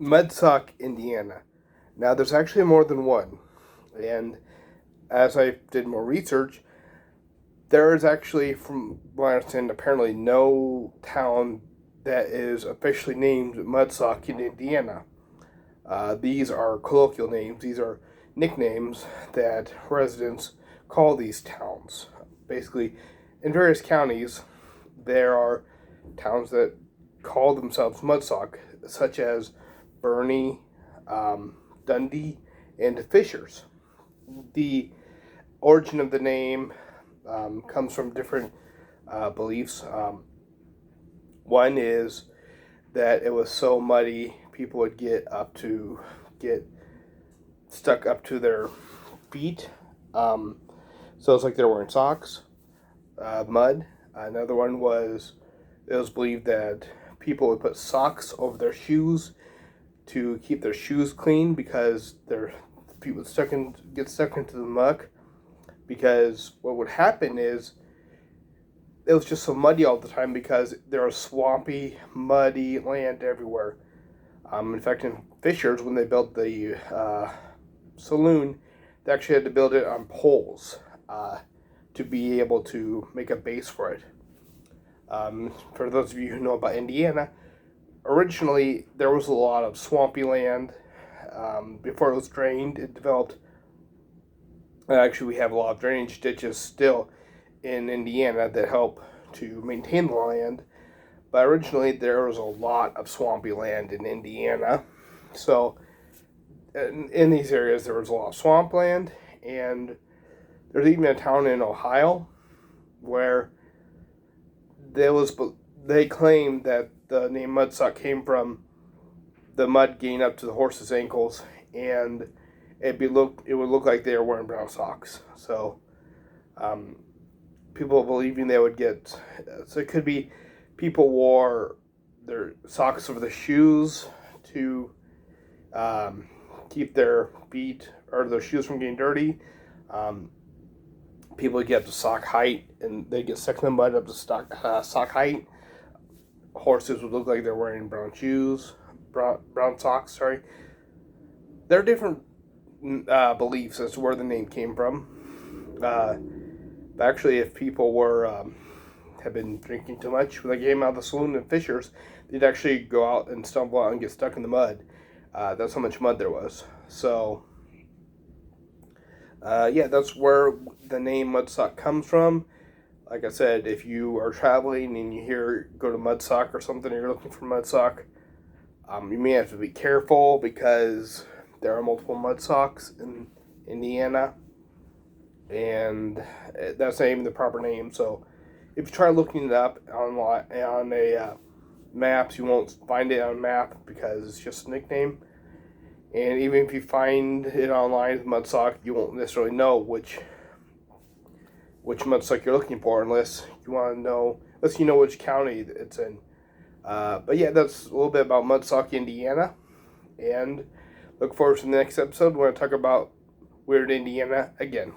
Mudsock, Indiana. Now, there's actually more than one. And as I did more research, there is actually, from what I understand, apparently no town that is officially named Mudsock in Indiana. These are colloquial names. These are nicknames that residents call these towns. Basically, in various counties, there are towns that call themselves Mudsock, such as Bernie, Dundee, and Fishers. The origin of the name comes from different beliefs. One is that it was so muddy, people would get stuck up to their feet. So it's like they're wearing socks, mud. Another one was it was believed that people would put socks over their shoes to keep their shoes clean because their feet would get stuck into the muck. Because what would happen is it was just so muddy all the time because there was swampy, muddy land everywhere. In fact, in Fishers, when they built the saloon, they actually had to build it on poles to be able to make a base for it. For those of you who know about Indiana, originally there was a lot of swampy land. Before it was drained, it developed. Actually, we have a lot of drainage ditches still in Indiana that help to maintain the land. But originally, there was a lot of swampy land in Indiana. So, in these areas, there was a lot of swampland, and there's even a town in Ohio where they claim that the name Mudsock came from the mud getting up to the horse's ankles, and it would look like they were wearing brown socks. So, people believing they would get. So it could be people wore their socks over their shoes to keep their feet or their shoes from getting dirty. People would get up to sock height and they get stuck in the mud up to sock height. Horses would look like they're wearing brown socks. Sorry, there are different beliefs as to where the name came from. Actually, if people had been drinking too much when they came out of the saloon in Fishers, they'd actually go out and stumble out and get stuck in the mud. That's how much mud there was. So, that's where the name Mudsock comes from. Like I said, if you are traveling and you go to Mudsock or something, and you're looking for Mudsock, you may have to be careful because there are multiple Mudsocks in Indiana, and that's not even the proper name. So, if you try looking it up on a maps, you won't find it on a map because it's just a nickname. And even if you find it online, Mudsock, you won't necessarily know which Mudsock you're looking for unless you know which county it's in. But yeah, that's a little bit about Mudsock, Indiana. And look forward to the next episode. We're going to talk about Weird Indiana again.